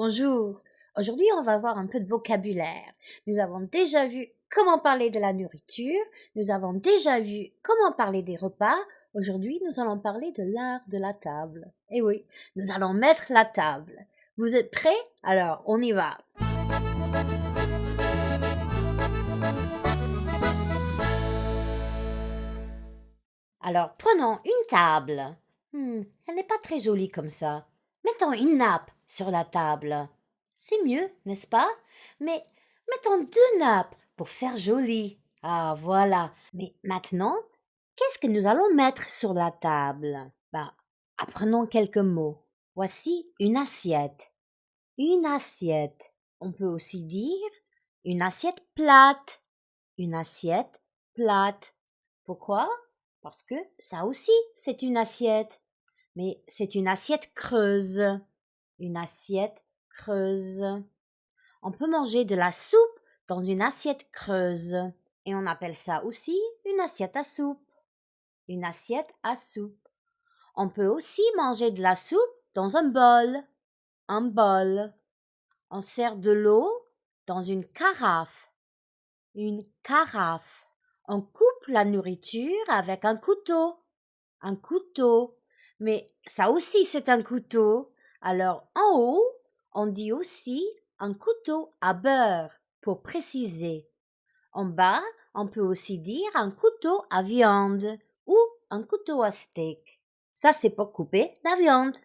Bonjour. Aujourd'hui, on va voir un peu de vocabulaire. Nous avons déjà vu comment parler de la nourriture. Nous avons déjà vu comment parler des repas. Aujourd'hui, nous allons parler de l'art de la table. Eh oui, nous allons mettre la table. Vous êtes prêts? Alors, on y va. Alors, prenons une table. Elle n'est pas très jolie comme ça. Mettons une nappe sur la table. C'est mieux, n'est-ce pas? Mais mettons deux nappes pour faire joli. Ah, voilà. Mais maintenant, qu'est-ce que nous allons mettre sur la table? Apprenons quelques mots. Voici une assiette. Une assiette. On peut aussi dire une assiette plate. Une assiette plate. Pourquoi? Parce que ça aussi, c'est une assiette. Mais c'est une assiette creuse. Une assiette creuse. On peut manger de la soupe dans une assiette creuse. Et on appelle ça aussi une assiette à soupe. Une assiette à soupe. On peut aussi manger de la soupe dans un bol. Un bol. On sert de l'eau dans une carafe. Une carafe. On coupe la nourriture avec un couteau. Un couteau. Mais ça aussi c'est un couteau. Alors en haut, on dit aussi un couteau à beurre pour préciser. En bas, on peut aussi dire un couteau à viande ou un couteau à steak. Ça c'est pour couper la viande,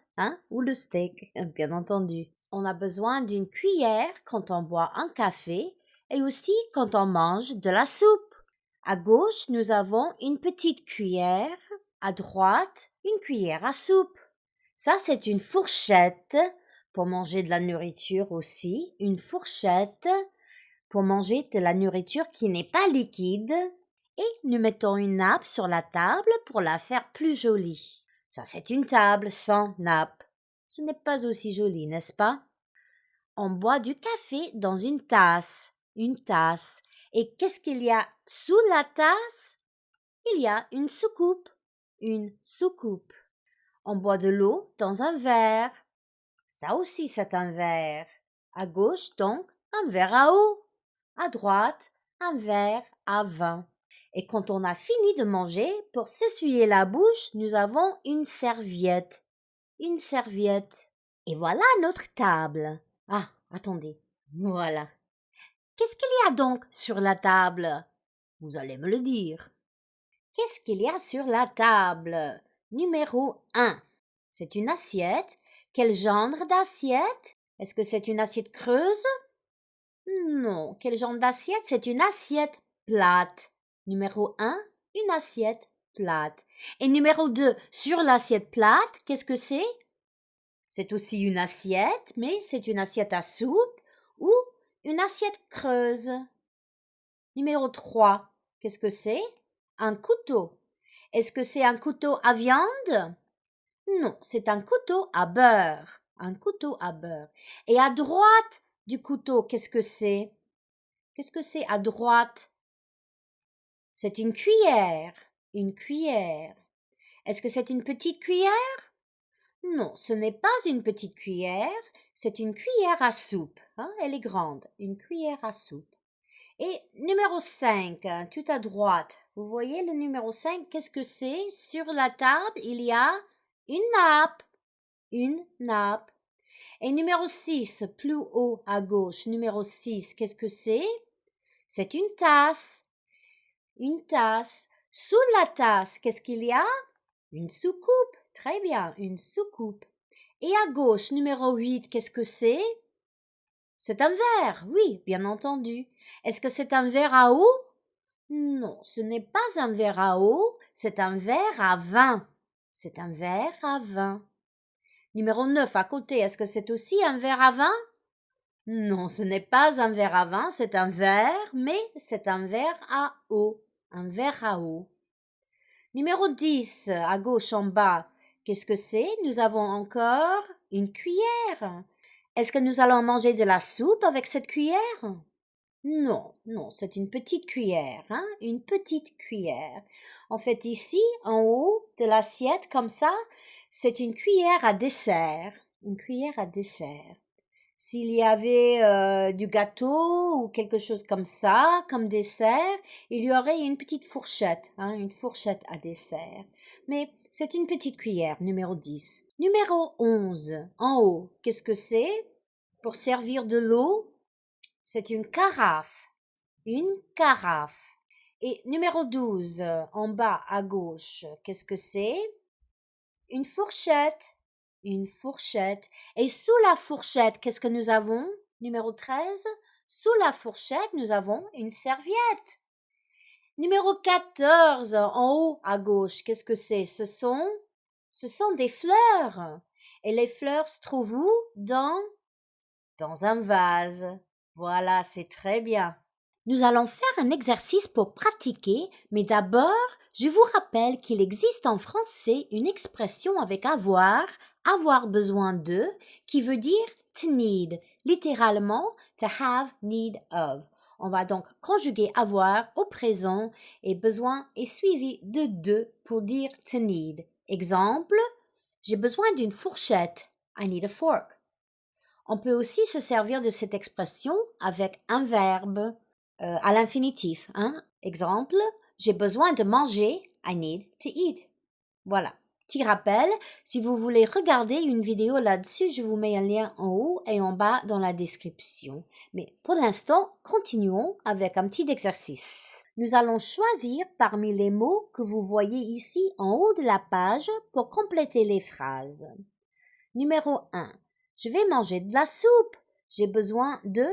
ou le steak, bien entendu. On a besoin d'une cuillère quand on boit un café et aussi quand on mange de la soupe. À gauche, nous avons une petite cuillère. À droite, une cuillère à soupe. Ça, c'est une fourchette pour manger de la nourriture aussi. Une fourchette pour manger de la nourriture qui n'est pas liquide. Et nous mettons une nappe sur la table pour la faire plus jolie. Ça, c'est une table sans nappe. Ce n'est pas aussi joli, n'est-ce pas? On boit du café dans une tasse. Une tasse. Et qu'est-ce qu'il y a sous la tasse? Il y a une soucoupe. Une soucoupe. On boit de l'eau dans un verre. Ça aussi, c'est un verre. À gauche, donc, un verre à eau. À droite, un verre à vin. Et quand on a fini de manger, pour s'essuyer la bouche, nous avons une serviette. Une serviette. Et voilà notre table. Ah, attendez. Voilà. Qu'est-ce qu'il y a donc sur la table? Vous allez me le dire. Qu'est-ce qu'il y a sur la table? Numéro 1. C'est une assiette. Quel genre d'assiette? Est-ce que c'est une assiette creuse? Non. Quel genre d'assiette? C'est une assiette plate. Numéro 1. Une assiette plate. Et numéro 2. Sur l'assiette plate, qu'est-ce que c'est? C'est aussi une assiette, mais c'est une assiette à soupe ou une assiette creuse. Numéro 3. Qu'est-ce que c'est? Un couteau. Est-ce que c'est un couteau à viande? Non, c'est un couteau à beurre. Un couteau à beurre. Et à droite du couteau, qu'est-ce que c'est? Qu'est-ce que c'est à droite? C'est une cuillère. Une cuillère. Est-ce que c'est une petite cuillère? Non, ce n'est pas une petite cuillère. C'est une cuillère à soupe. Elle est grande. Une cuillère à soupe. Et numéro 5, tout à droite. Vous voyez le numéro 5, qu'est-ce que c'est? Sur la table, il y a une nappe. Une nappe. Et numéro 6, plus haut à gauche, numéro 6, qu'est-ce que c'est? C'est une tasse. Une tasse. Sous la tasse, qu'est-ce qu'il y a? Une soucoupe. Très bien, une soucoupe. Et à gauche, numéro 8, qu'est-ce que c'est? C'est un verre, oui, bien entendu. Est-ce que c'est un verre à eau? Non, ce n'est pas un verre à eau, c'est un verre à vin. C'est un verre à vin. Numéro 9 à côté, est-ce que c'est aussi un verre à vin? Non, ce n'est pas un verre à vin, c'est un verre, mais c'est un verre à eau. Un verre à eau. Numéro 10 à gauche en bas, qu'est-ce que c'est? Nous avons encore une cuillère. Est-ce que nous allons manger de la soupe avec cette cuillère? Non, non, c'est une petite cuillère, une petite cuillère. En fait, ici, en haut de l'assiette, comme ça, c'est une cuillère à dessert. Une cuillère à dessert. S'il y avait du gâteau ou quelque chose comme ça, comme dessert, il y aurait une petite fourchette, hein, une fourchette à dessert. Mais c'est une petite cuillère, numéro 10. Numéro 11, en haut, qu'est-ce que c'est? Pour servir de l'eau, c'est une carafe. Une carafe. Et numéro 12, en bas à gauche, qu'est-ce que c'est? Une fourchette. Une fourchette. Et sous la fourchette, qu'est-ce que nous avons? Numéro 13. Sous la fourchette, nous avons une serviette. Numéro 14, en haut à gauche, qu'est-ce que c'est? Ce sont des fleurs. Et les fleurs se trouvent où? Dans un vase. Voilà, c'est très bien. Nous allons faire un exercice pour pratiquer, mais d'abord, je vous rappelle qu'il existe en français une expression avec avoir besoin de, qui veut dire to need, littéralement to have need of. On va donc conjuguer avoir au présent et besoin est suivi de pour dire to need. Exemple, j'ai besoin d'une fourchette. I need a fork. On peut aussi se servir de cette expression avec un verbe à l'infinitif. Hein? Exemple, j'ai besoin de manger. I need to eat. Voilà. Petit rappel, si vous voulez regarder une vidéo là-dessus, je vous mets un lien en haut et en bas dans la description. Mais pour l'instant, continuons avec un petit exercice. Nous allons choisir parmi les mots que vous voyez ici en haut de la page pour compléter les phrases. Numéro 1. Je vais manger de la soupe. J'ai besoin de...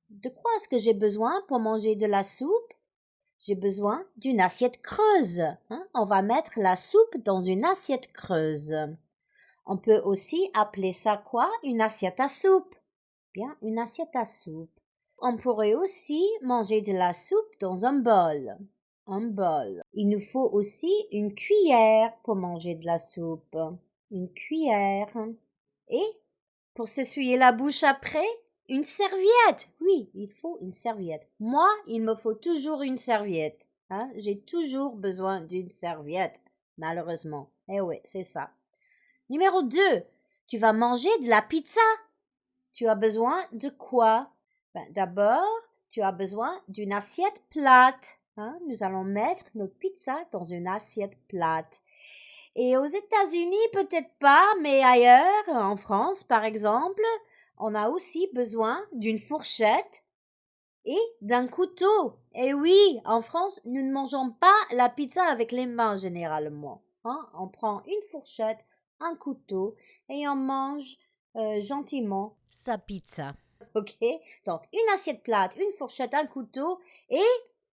De quoi est-ce que j'ai besoin pour manger de la soupe? J'ai besoin d'une assiette creuse. Hein? On va mettre la soupe dans une assiette creuse. On peut aussi appeler ça quoi? Une assiette à soupe. Bien, une assiette à soupe. On pourrait aussi manger de la soupe dans un bol. Un bol. Il nous faut aussi une cuillère pour manger de la soupe. Une cuillère. Et pour s'essuyer la bouche après, une serviette. Oui, il faut une serviette. Moi, il me faut toujours une serviette. Hein? J'ai toujours besoin d'une serviette, malheureusement. Eh oui, c'est ça. Numéro 2. Tu vas manger de la pizza. Tu as besoin de quoi? D'abord, tu as besoin d'une assiette plate. Hein? Nous allons mettre notre pizza dans une assiette plate. Et aux États-Unis, peut-être pas, mais ailleurs, en France par exemple, on a aussi besoin d'une fourchette et d'un couteau. Et oui, en France, nous ne mangeons pas la pizza avec les mains généralement. Hein? On prend une fourchette, un couteau et on mange gentiment sa pizza. Ok? Donc, une assiette plate, une fourchette, un couteau et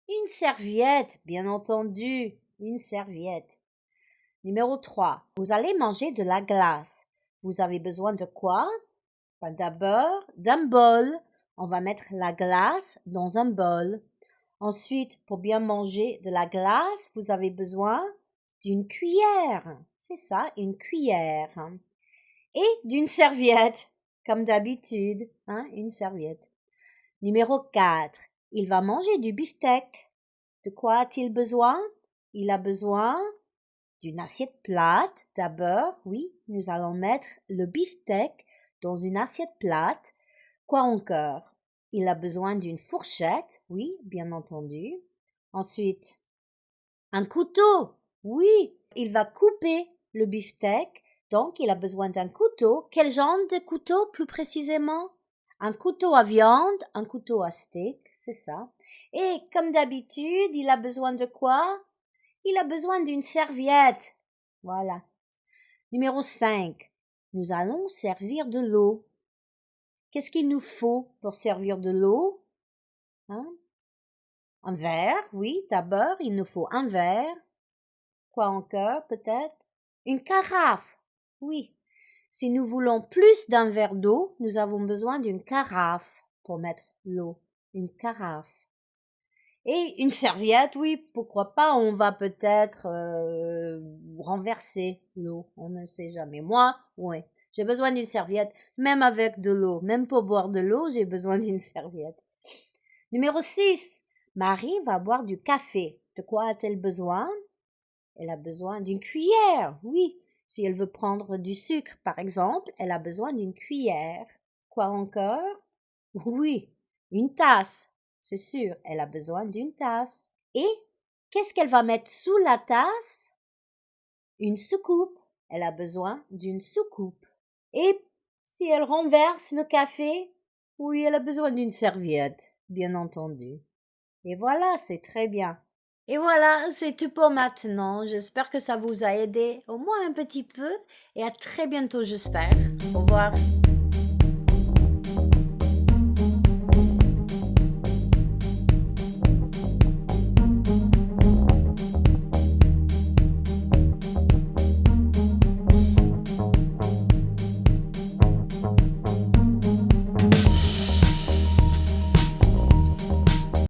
une serviette, bien entendu, une serviette. Numéro 3. Vous allez manger de la glace. Vous avez besoin de quoi? D'abord, d'un bol. On va mettre la glace dans un bol. Ensuite, pour bien manger de la glace, vous avez besoin d'une cuillère. C'est ça, une cuillère. Et d'une serviette, comme d'habitude. Hein, une serviette. Numéro 4. Il va manger du beefsteak. De quoi a-t-il besoin? Il a besoin d'une assiette plate. D'abord, oui, nous allons mettre le beefsteak dans une assiette plate. Quoi encore? Il a besoin d'une fourchette, oui, bien entendu. Ensuite, un couteau, oui, il va couper le beefsteak, donc il a besoin d'un couteau. Quel genre de couteau plus précisément? Un couteau à viande, un couteau à steak, c'est ça. Et comme d'habitude, il a besoin de quoi? Il a besoin d'une serviette. Voilà. Numéro 5. Nous allons servir de l'eau. Qu'est-ce qu'il nous faut pour servir de l'eau? Hein? Un verre, oui, d'abord, il nous faut un verre. Quoi encore, peut-être? Une carafe. Oui. Si nous voulons plus d'un verre d'eau, nous avons besoin d'une carafe pour mettre l'eau. Une carafe. Et une serviette, oui, pourquoi pas, on va peut-être renverser l'eau, on ne sait jamais. Moi, oui, j'ai besoin d'une serviette, même avec de l'eau, même pour boire de l'eau, j'ai besoin d'une serviette. Numéro 6, Marie va boire du café. De quoi a-t-elle besoin? Elle a besoin d'une cuillère, oui. Si elle veut prendre du sucre, par exemple, elle a besoin d'une cuillère. Quoi encore? Oui, une tasse. C'est sûr, elle a besoin d'une tasse. Et qu'est-ce qu'elle va mettre sous la tasse? Une soucoupe. Elle a besoin d'une soucoupe. Et si elle renverse le café? Oui, elle a besoin d'une serviette, bien entendu. Et voilà, c'est très bien. Et voilà, c'est tout pour maintenant. J'espère que ça vous a aidé au moins un petit peu et à très bientôt, j'espère. Au revoir.